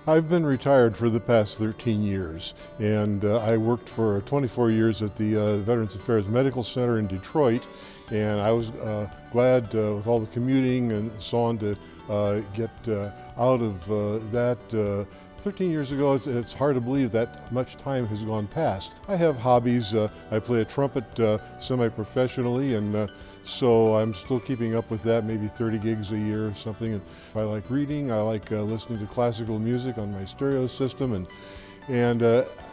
I've been retired for the past 13 years, and I worked for 24 years at the Veterans Affairs Medical Center in Detroit, and I was glad with all the commuting and so on to get out of that. 13 years ago, it's hard to believe that much time has gone past. I have hobbies. I play a trumpet semi-professionally, and so I'm still keeping up with that, maybe 30 gigs a year or something. And I like reading. I like listening to classical music on my stereo system, and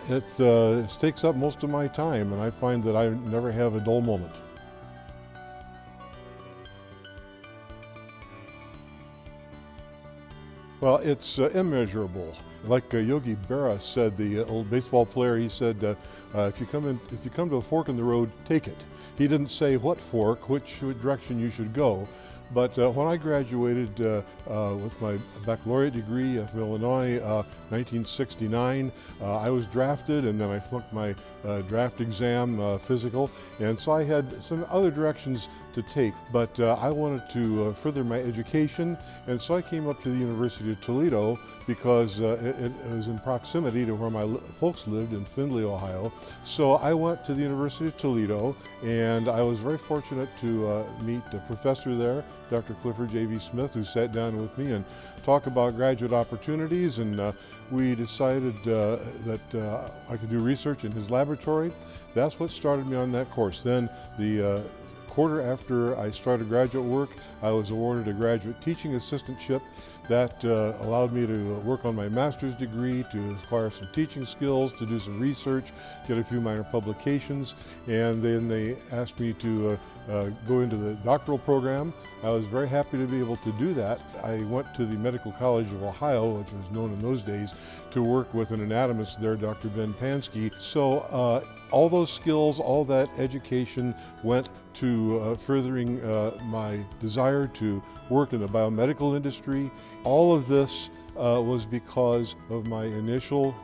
it takes up most of my time, and I find that I never have a dull moment. Well, it's immeasurable. Like Yogi Berra said, the old baseball player, he said, if you come to a fork in the road, take it. He didn't say what fork, which direction you should go. But when I graduated with my baccalaureate degree from Illinois, 1969, I was drafted, and then I flunked my draft exam physical, and so I had some other directions to take, but I wanted to further my education, and so I came up to the University of Toledo because it was in proximity to where my folks lived in Findlay, Ohio. So I went to the University of Toledo, and I was very fortunate to meet a professor there, Dr. Clifford J.V. Smith, who sat down with me and talked about graduate opportunities, and we decided that I could do research in his laboratory. That's what started me on that course. Then the quarter after I started graduate work, I was awarded a graduate teaching assistantship. That allowed me to work on my master's degree, to acquire some teaching skills, to do some research, get a few minor publications, and then they asked me to go into the doctoral program. I was very happy to be able to do that. I went to the Medical College of Ohio, which was known in those days, to work with an anatomist there, Dr. Ben Pansky. So all those skills, all that education went to furthering my desire to work in the biomedical industry. All of this was because of my initial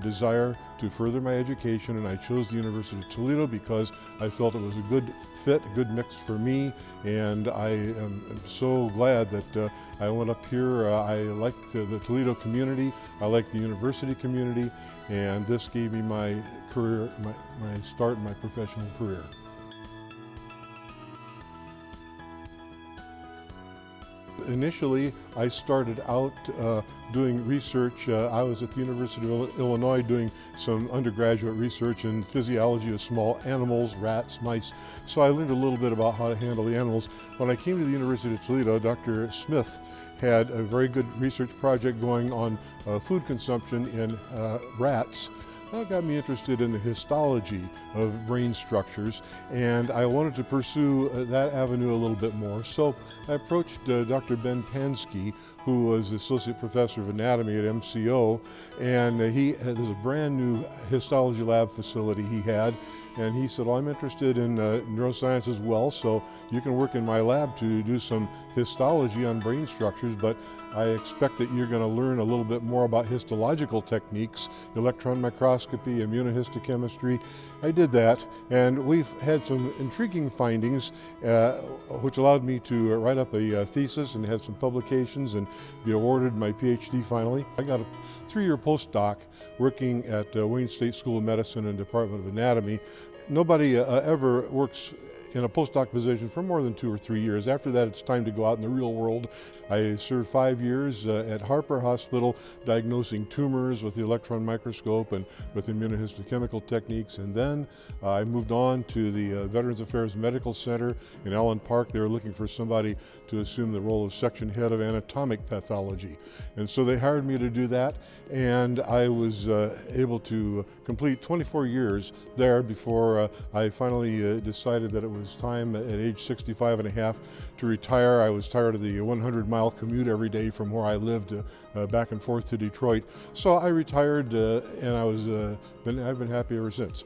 desire to further my education, and I chose the University of Toledo because I felt it was a good fit, a good mix for me, and I am so glad that I went up here. I like the Toledo community, I like the university community, and this gave me my career, my start in my professional career. Initially, I started out doing research. I was at the University of Illinois doing some undergraduate research in physiology of small animals, rats, mice. So I learned a little bit about how to handle the animals. When I came to the University of Toledo, Dr. Smith had a very good research project going on food consumption in rats. That got me interested in the histology of brain structures, and I wanted to pursue that avenue a little bit more. So I approached Dr. Ben Pansky, who was Associate Professor of Anatomy at MCO, and there's a brand new histology lab facility he had, and he said, well, I'm interested in neuroscience as well, so you can work in my lab to do some histology on brain structures, but I expect that you're going to learn a little bit more about histological techniques, electron microscopy, immunohistochemistry. I did that, and we've had some intriguing findings, which allowed me to write up a thesis and had some publications and be awarded my Ph.D. finally. I got a 3-year postdoc working at Wayne State School of Medicine and Department of Anatomy. Nobody ever works in a postdoc position for more than 2 or 3 years. After that, it's time to go out in the real world. I served 5 years at Harper Hospital diagnosing tumors with the electron microscope and with immunohistochemical techniques, and then I moved on to the Veterans Affairs Medical Center in Allen Park. They were looking for somebody to assume the role of section head of anatomic pathology, and so they hired me to do that, and I was able to complete 24 years there before I finally decided that it was time at age 65 and a half to retire. I was tired of the 100-mile commute every day from where I lived back and forth to Detroit. So I retired, and I've been happy ever since.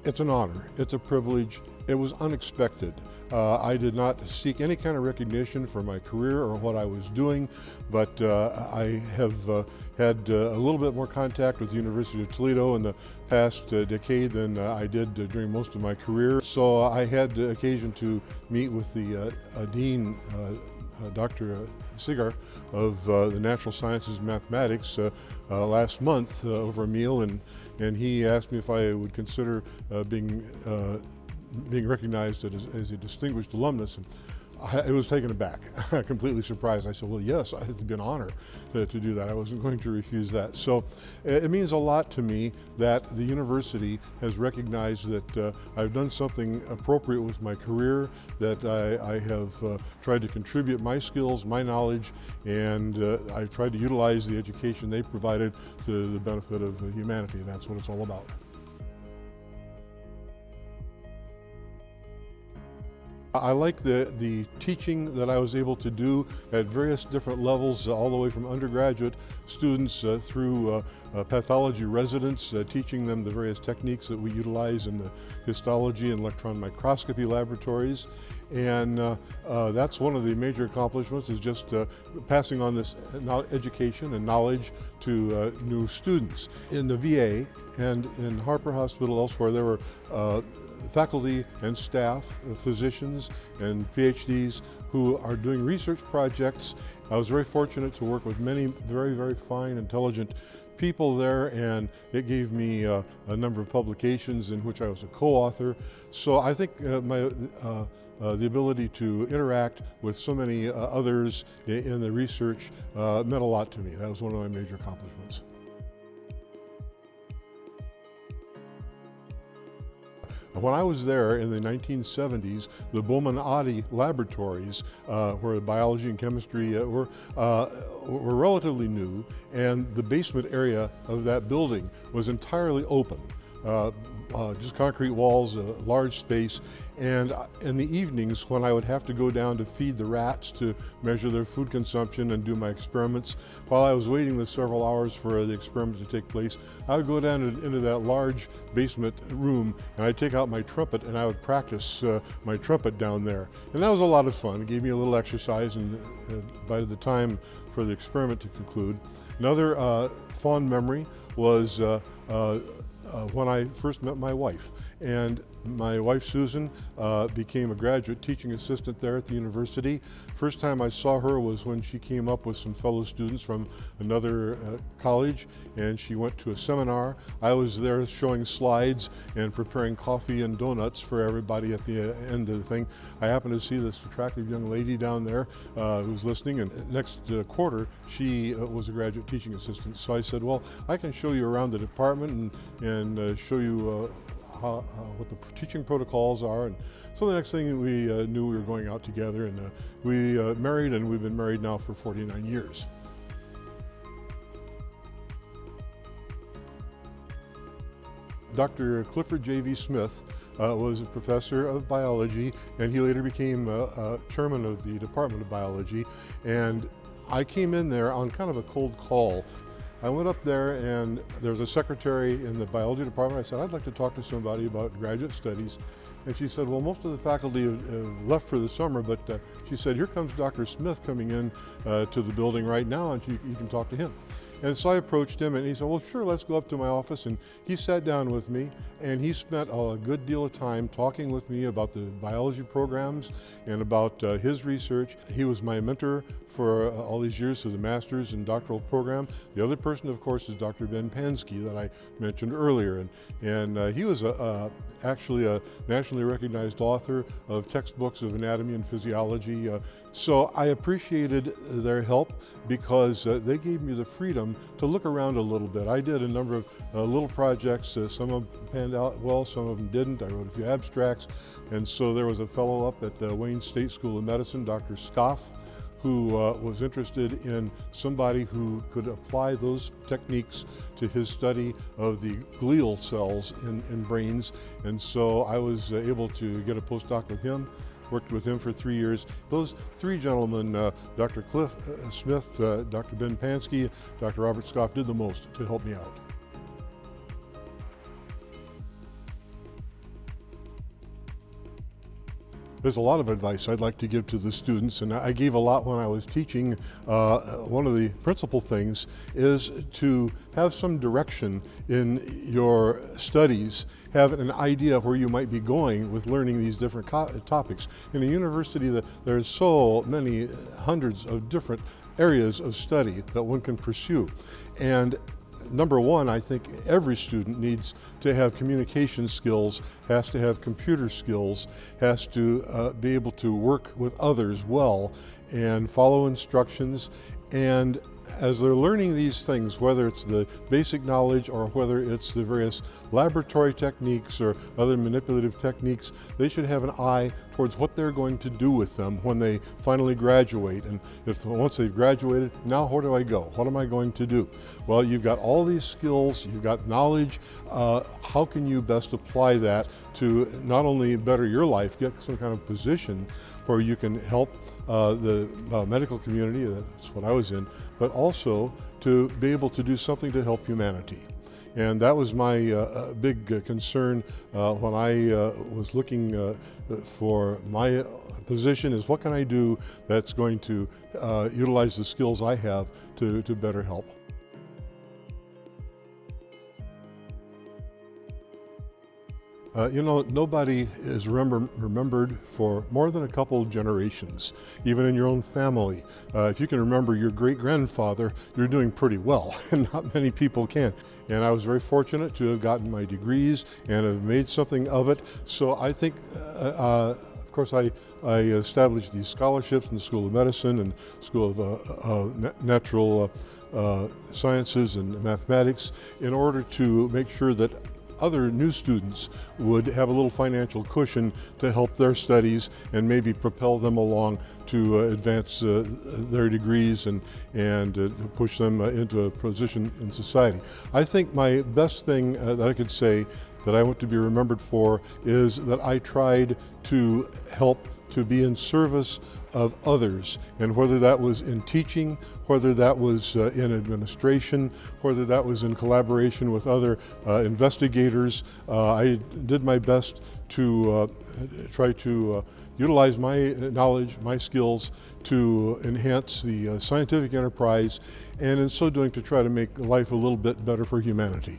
It's an honor, it's a privilege, It was unexpected. I did not seek any kind of recognition for my career or what I was doing, but I have had a little bit more contact with the University of Toledo in the past decade than I did during most of my career. So I had the occasion to meet with the Dean, Dr. Sigar of the Natural Sciences and Mathematics last month over a meal, and he asked me if I would consider being recognized as a distinguished alumnus. And I was taken aback, completely surprised. I said, well, yes, it'd be an honor to do that. I wasn't going to refuse that. So it means a lot to me that the university has recognized that I've done something appropriate with my career, that I have tried to contribute my skills, my knowledge, and I've tried to utilize the education they provided to the benefit of humanity, and that's what it's all about. I like the teaching that I was able to do at various different levels, all the way from undergraduate students through pathology residents, teaching them the various techniques that we utilize in the histology and electron microscopy laboratories. And that's one of the major accomplishments, is just passing on this education and knowledge to new students. In the VA and in Harper Hospital, elsewhere, there were faculty and staff, physicians and Ph.D.s who are doing research projects. I was very fortunate to work with many very, very fine, intelligent people there, and it gave me a number of publications in which I was a co-author. So I think the ability to interact with so many others in the research meant a lot to me. That was one of my major accomplishments. When I was there in the 1970s, the Bowman-Oddy laboratories, where biology and chemistry were relatively new, and the basement area of that building was entirely open. Just concrete walls, a large space, and in the evenings when I would have to go down to feed the rats to measure their food consumption and do my experiments, while I was waiting the several hours for the experiment to take place, I would go down into that large basement room and I'd take out my trumpet and I would practice my trumpet down there. And that was a lot of fun. It gave me a little exercise, and by the time for the experiment to conclude. Another fond memory was when I first met my wife. And my wife, Susan, became a graduate teaching assistant there at the university. First time I saw her was when she came up with some fellow students from another college, and she went to a seminar. I was there showing slides and preparing coffee and donuts for everybody at the end of the thing. I happened to see this attractive young lady down there who was listening, and next quarter she was a graduate teaching assistant. So I said, well, I can show you around the department and show you what the teaching protocols are. And so the next thing we knew, we were going out together, and we married, and we've been married now for 49 years. Dr. Clifford J.V. Smith was a professor of biology, and he later became chairman of the Department of Biology. And I came in there on kind of a cold call. I went up there, and there was a secretary in the biology department. I said, I'd like to talk to somebody about graduate studies. And she said, well, most of the faculty have left for the summer, but she said, here comes Dr. Smith coming in to the building right now, and you can talk to him. And so I approached him, and he said, well, sure, let's go up to my office. And he sat down with me, and he spent a good deal of time talking with me about the biology programs and about his research. He was my mentor for all these years through the master's and doctoral program. The other person, of course, is Dr. Ben Pansky that I mentioned earlier. And he was actually a nationally recognized author of textbooks of anatomy and physiology. So I appreciated their help because they gave me the freedom to look around a little bit. I did a number of little projects. Some of them panned out well, some of them didn't. I wrote a few abstracts. And so there was a fellow up at Wayne State School of Medicine, Dr. Scoff, who was interested in somebody who could apply those techniques to his study of the glial cells in brains. And so I was able to get a postdoc with him, worked with him for 3 years. Those three gentlemen, Dr. Cliff Smith, Dr. Ben Pansky, Dr. Robert Scoff, did the most to help me out. There's a lot of advice I'd like to give to the students, and I gave a lot when I was teaching. One of the principal things is to have some direction in your studies, have an idea of where you might be going with learning these different topics. In a university, there's so many hundreds of different areas of study that one can pursue. And number one, I think every student needs to have communication skills, has to have computer skills, has to be able to work with others well and follow instructions. And as they're learning these things, whether it's the basic knowledge or whether it's the various laboratory techniques or other manipulative techniques, they should have an eye towards what they're going to do with them when they finally graduate. And once they've graduated, now where do I go? What am I going to do? Well, you've got all these skills, you've got knowledge. How can you best apply that to not only better your life, get some kind of position where you can help the medical community, that's what I was in, but also to be able to do something to help humanity. And that was my big concern when I was looking for my position, is what can I do that's going to utilize the skills I have to better help. Nobody is remembered for more than a couple of generations, even in your own family. If you can remember your great-grandfather, you're doing pretty well, and not many people can. And I was very fortunate to have gotten my degrees and have made something of it. So I think, of course, I established these scholarships in the School of Medicine and School of Natural Sciences and Mathematics in order to make sure that other new students would have a little financial cushion to help their studies and maybe propel them along to advance their degrees and push them into a position in society. I think my best thing that I could say that I want to be remembered for is that I tried to help to be in service of others, and whether that was in teaching, whether that was in administration, whether that was in collaboration with other investigators, I did my best to try to utilize my knowledge, my skills to enhance the scientific enterprise, and in so doing to try to make life a little bit better for humanity.